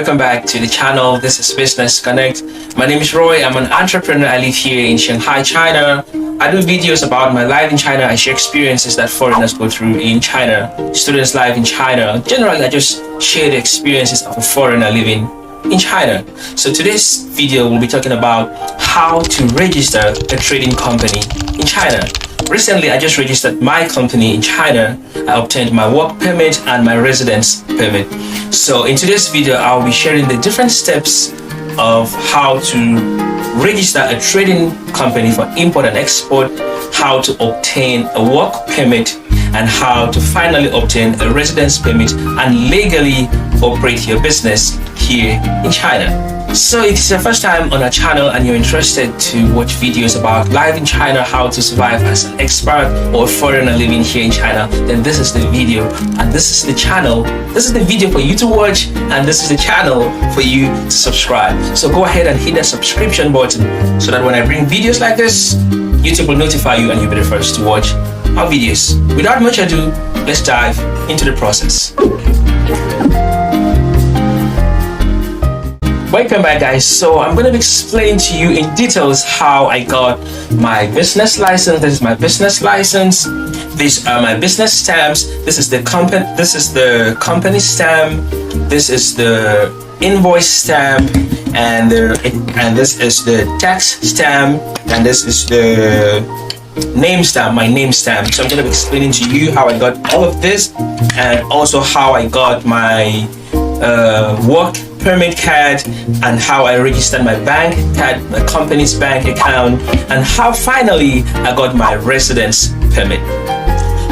welcome back to the channel. This is Business Connect. My name is Roy. I'm an entrepreneur. I live here in Shanghai, China. I do videos about my life in China. I share experiences that foreigners go through in China, students' life in China. Generally, I just share the experiences of a foreigner living in China. So today's video we'll be talking about how to register a trading company in China. Recently, I just registered my company in China. I obtained my work permit and my residence permit. So in today's video, I'll be sharing the different steps of how to register a trading company for import and export, how to obtain a work permit, and how to finally obtain a residence permit and legally operate your business here in China. So if it's your first time on our channel and you're interested to watch videos about life in China, how to survive as an expat or foreigner living here in China, then this is the video and this is the channel. This is the video for you to watch and this is the channel for you to subscribe. So go ahead and hit that subscription button so that when I bring videos like this, YouTube will notify you and you'll be the first to watch our videos. Without much ado, let's dive into the process. Welcome back, guys. So I'm going to explain to you in details how I got my business license. This is my business license. These are my business stamps. This is the company. This is the company stamp. This is the invoice stamp, and this is the tax stamp, and this is the name stamp, my name stamp. So I'm going to be explaining to you how I got all of this, and also how I got my work permit card, and how I registered my bank card, my company's bank account, and how finally I got my residence permit.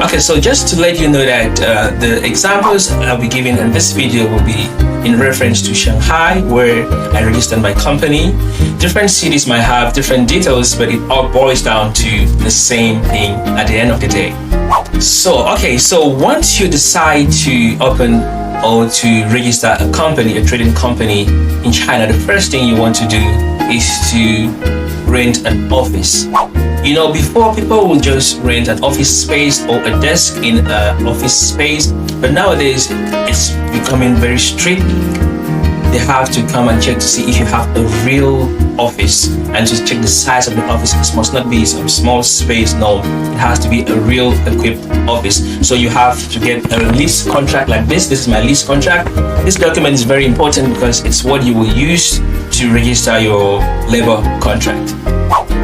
Okay, so just to let you know that the examples I'll be giving in this video will be in reference to Shanghai, where I registered my company. Different cities might have different details, but it all boils down to the same thing at the end of the day. So once you decide to open or to register a company, a trading company in China, the first thing you want to do is to rent an office. You know, before people will just rent an office space or a desk in an office space, but nowadays it's becoming very strict. They have to come and check to see if you have a real office and to check the size of the office. It must not be some small space. No, it has to be a real equipped office. So you have to get a lease contract like this. This is my lease contract. This document is very important because it's what you will use to register your labor contract.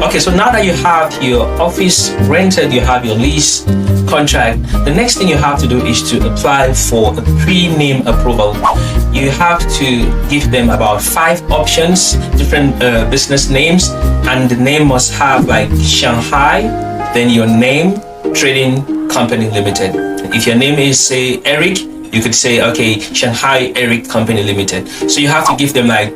Okay, so now that you have your office rented, you have your lease contract, the next thing you have to do is to apply for a pre-name approval. You have to give them about 5 options, different business names, and the name must have like Shanghai, then your name, Trading Company Limited. If your name is, say, Eric, you could say, okay, Shanghai Eric Company Limited. So you have to give them like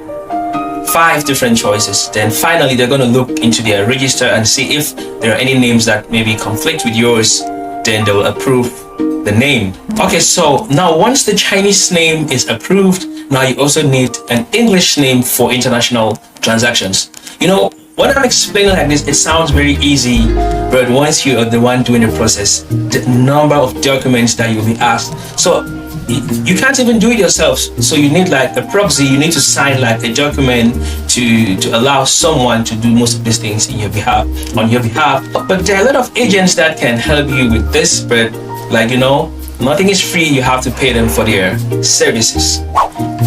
5 different choices. Then finally they're going to look into their register and see if there are any names that maybe conflict with yours. Then they will approve the name. Okay, so now once the Chinese name is approved, now you also need an English name for international transactions. You know, when I'm explaining like this, it sounds very easy, but once you are the one doing the process, the number of documents that you'll be asked. So you can't even do it yourself. So you need like a proxy. You need to sign like a document to allow someone to do most of these things on your behalf. But there are a lot of agents that can help you with this, but like, you know, nothing is free. You have to pay them for their services.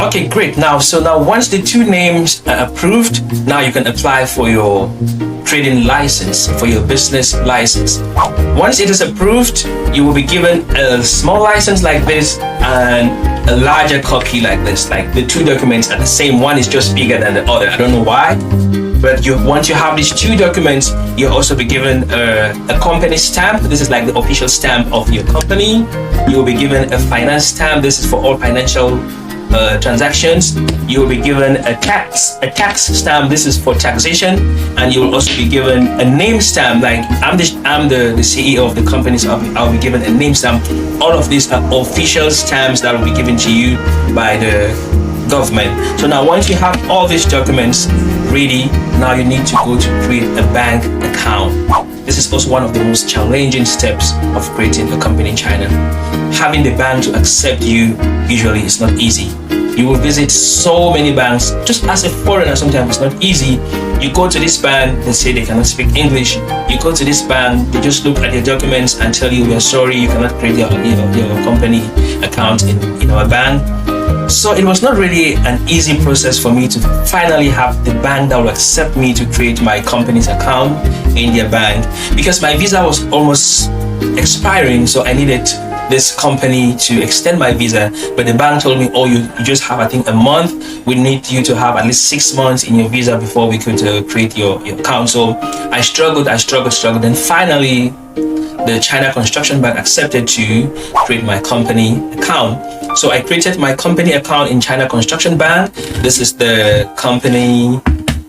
Okay, great. Now once the 2 names are approved, now you can apply for your trading license, for your business license. Once it is approved, you will be given a small license like this and a larger copy like this. Like the 2 documents are the same. One is just bigger than the other. I don't know why. But once you have these 2 documents, you'll also be given a company stamp. This is like the official stamp of your company. You'll be given a finance stamp. This is for all financial transactions. You will be given a tax stamp. This is for taxation, and you will also be given a name stamp. Like I'm the CEO of the company, so I'll be given a name stamp. All of these are official stamps that will be given to you by the government. So now once you have all these documents ready, now you need to go to create a bank account. This is also one of the most challenging steps of creating a company in China. Having the bank to accept you usually is not easy. You will visit so many banks. Just as a foreigner, sometimes it's not easy. You go to this bank, they say they cannot speak English. You go to this bank, they just look at your documents and tell you, we're sorry, you cannot create your company account in our bank. So it was not really an easy process for me to finally have the bank that will accept me to create my company's account in their bank, because my visa was almost expiring, so I needed this company to extend my visa. But the bank told me, oh, you just have, I think, a month. We need you to have at least 6 months in your visa before we could create your account. So I struggled. Then finally, the China Construction Bank accepted to create my company account. So I created my company account in China Construction Bank. This is the company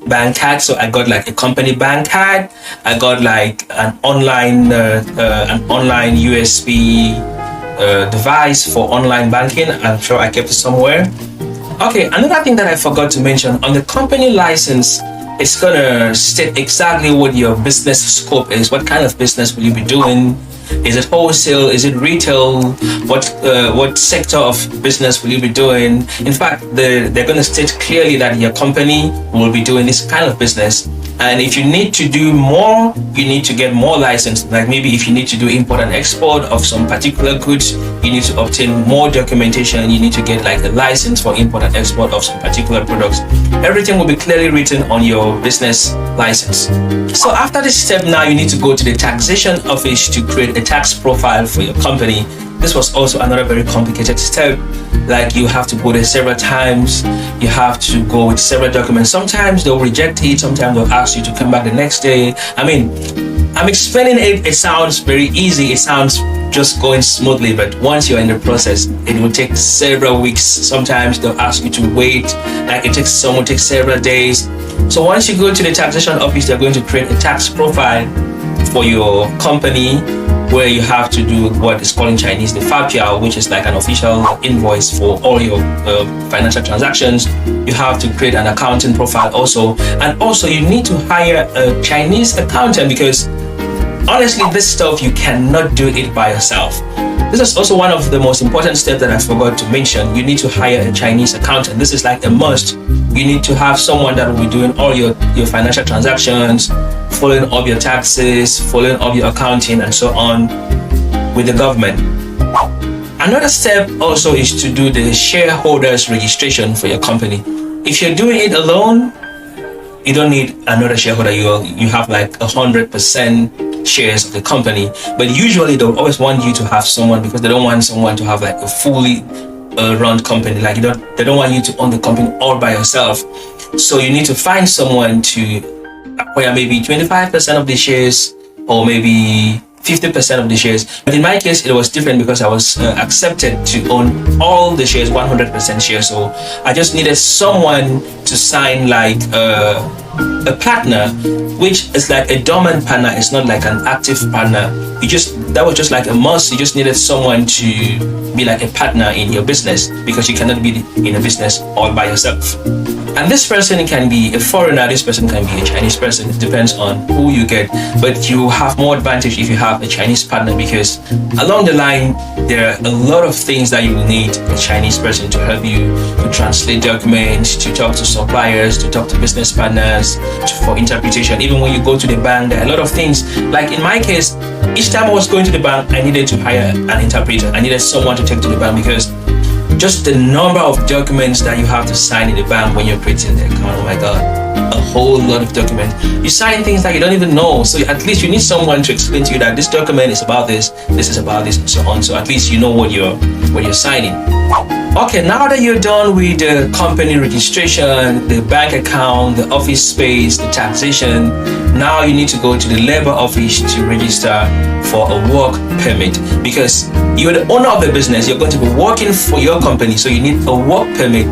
bank card. So I got like a company bank card. I got like an online USB device for online banking. I'm sure I kept it somewhere. Okay, another thing that I forgot to mention, on the company license, it's gonna state exactly what your business scope is. What kind of business will you be doing? Is it wholesale? Is it retail? What sector of business will you be doing? In fact, they're gonna state clearly that your company will be doing this kind of business. And if you need to do more, you need to get more license. Like maybe if you need to do import and export of some particular goods, you need to obtain more documentation. You need to get like a license for import and export of some particular products. Everything will be clearly written on your business license. So after this step, now you need to go to the taxation office to create a tax profile for your company. This was also another very complicated step. Like you have to go there several times. You have to go with several documents. Sometimes they'll reject it. Sometimes they'll ask you to come back the next day. I mean, I'm explaining it. It sounds very easy. It sounds just going smoothly. But once you're in the process, it will take several weeks. Sometimes they'll ask you to wait. Like some will take several days. So once you go to the taxation office, they're going to create a tax profile for your company, where you have to do what is called in Chinese the fapiao, which is like an official invoice for all your financial transactions. You have to create an accounting profile also, and also you need to hire a Chinese accountant, because honestly, this stuff you cannot do it by yourself. This is also one of the most important steps that I forgot to mention. You need to hire a Chinese accountant. This is like a must. You need to have someone that will be doing all your financial transactions, following up your taxes, following up your accounting, and so on with the government. Another step also is to do the shareholders registration for your company. If you're doing it alone, you don't need another shareholder. You have like 100% shares of the company, but usually they'll always want you to have someone, because they don't want someone to have like a fully run company. Like they don't want you to own the company all by yourself. So you need to find someone to acquire maybe 25% of the shares, or maybe 50% of the shares. But in my case, it was different, because I was accepted to own all the shares, 100% shares. So I just needed someone to sign like a partner, which is like a dormant partner. It's not like an active partner. That was just like a must. You just needed someone to be like a partner in your business, because you cannot be in a business all by yourself. And this person can be a foreigner, this person can be a Chinese person. It depends on who you get. But you have more advantage if you have a Chinese partner, because along the line, there are a lot of things that you will need a Chinese person to help you to translate documents, to talk to suppliers, to talk to business partners, for interpretation. Even when you go to the bank, there are a lot of things. Like in my case, each time I was going to the bank, I needed to hire an interpreter. I needed someone to take to the bank, because just the number of documents that you have to sign in the bank when you're creating the account, oh my god, a whole lot of documents. You sign things that you don't even know, so at least you need someone to explain to you that this document is about this is about this, and so on. So at least you know what you're signing. Okay, now that you're done with the company registration, the bank account, the office space, the taxation, now you need to go to the labor office to register for a work permit, because you're the owner of the business. You're going to be working for your company, so you need a work permit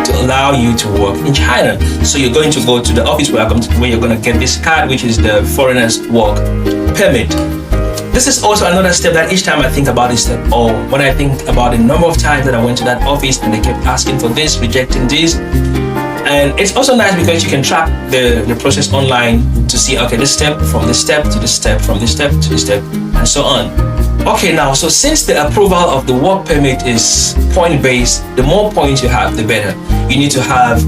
to allow you to work in China. So you're going to go to the office where you're going to get this card, which is the foreigner's work permit. This is also another step that each time I think about this step, or when I think about the number of times that I went to that office and they kept asking for this, rejecting this. And it's also nice because you can track the process online to see, okay, this step, from this step to this step, from this step to this step, and so on. Okay, now, so since the approval of the work permit is point-based, the more points you have, the better. You need to have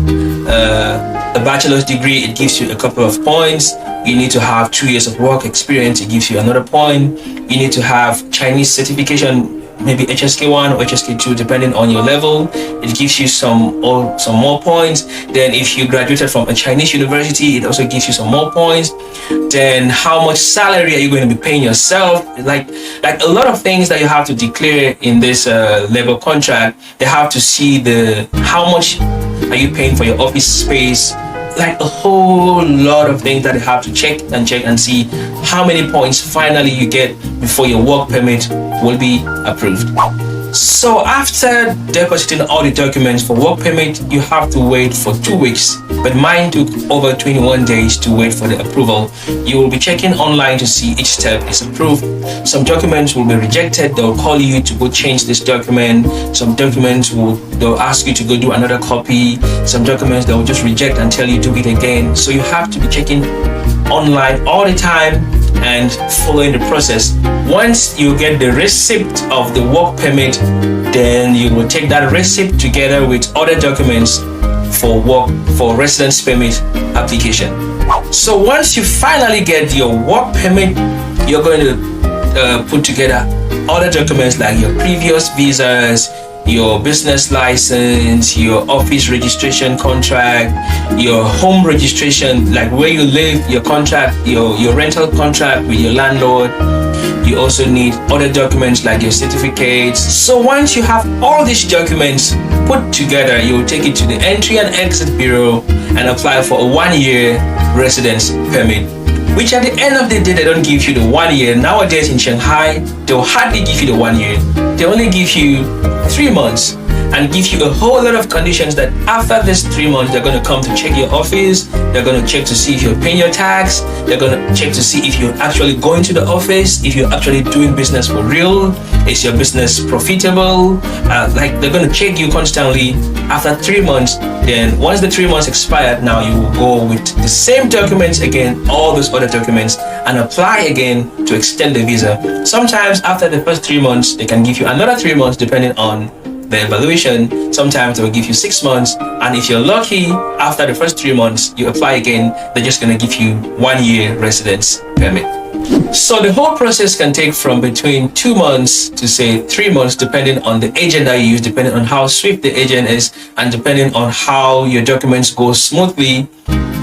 a bachelor's degree, it gives you a couple of points. You need to have 2 years of work experience, it gives you another point. You need to have Chinese certification, maybe HSK1 or HSK2, depending on your level. It gives you some more points. Then if you graduated from a Chinese university, it also gives you some more points. Then how much salary are you going to be paying yourself? Like a lot of things that you have to declare in this labor contract. They have to see how much are you paying for your office space, like a whole lot of things that you have to check and see how many points finally you get before your work permit will be approved. So after depositing all the documents for work permit, you have to wait for 2 weeks, but mine took over 21 days to wait for the approval. You will be checking online to see each step is approved. Some documents will be rejected. They'll call you to go change this document. Some documents they'll ask you to go do another copy. Some documents they will just reject and tell you do it again. So you have to be checking online all the time and following the process. Once you get the receipt of the work permit, then you will take that receipt together with other documents for residence permit application. So once you finally get your work permit, you're going to put together other documents like your previous visas, your business license, your office registration contract, your home registration, like where you live, your contract, your rental contract with your landlord. You also need other documents like your certificates. So once you have all these documents put together, you will take it to the Entry and Exit Bureau and apply for a 1-year residence permit, which at the end of the day, they don't give you the 1 year. Nowadays in Shanghai, they'll hardly give you the 1 year. They only give you 3 months and give you a whole lot of conditions that after this 3 months, they're going to come to check your office. They're going to check to see if you're paying your tax. They're going to check to see if you're actually going to the office, if you're actually doing business for real. Is your business profitable? Like they're going to check you constantly after 3 months. Then once the 3 months expired, now you will go with the same documents again, all those other documents, and apply again to extend the visa. Sometimes after the first 3 months, they can give you another 3 months depending on the evaluation. Sometimes they will give you 6 months, and if you're lucky, after the first 3 months, you apply again, they're just going to give you 1 year residence permit. So the whole process can take from between 2 months to say 3 months, depending on the agent that you use, depending on how swift the agent is, and depending on how your documents go smoothly.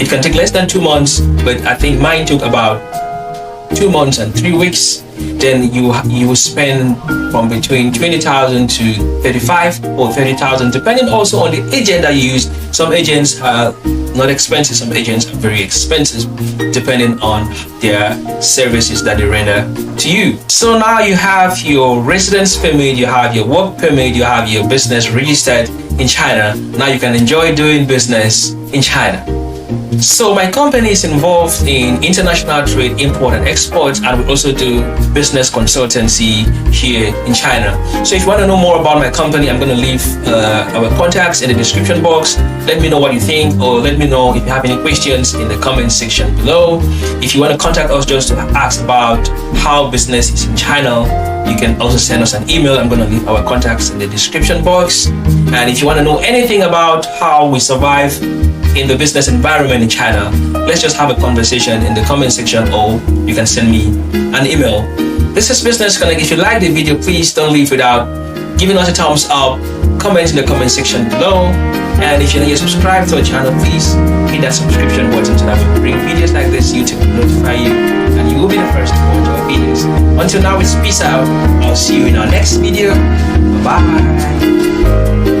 It can take less than 2 months, but I think mine took about 2 months and 3 weeks. Then you will spend from between 20,000 to 35 or 30,000, depending also on the agent that you use. Some agents are not expensive, some agents are very expensive, depending on their services that they render to you. So now you have your residence permit, you have your work permit, you have your business registered in China. Now you can enjoy doing business in China. So my company is involved in international trade, import and export, and we also do business consultancy here in China. So if you want to know more about my company, I'm going to leave our contacts in the description box. Let me know what you think, or let me know if you have any questions in the comment section below. If you want to contact us just to ask about how business is in China, you can also send us an email. I'm going to leave our contacts in the description box. And if you want to know anything about how we survive in the business environment in China, let's just have a conversation in the comment section, or you can send me an email. This is Business Connect. If you like the video, please don't leave without giving us a thumbs up, comment in the comment section below, and if you're not yet subscribed to our channel, please hit that subscription button so that when we bring videos like this, YouTube will notify you and you will be the first to watch our videos. Until now, it's peace out. I'll see you in our next video. Bye-bye.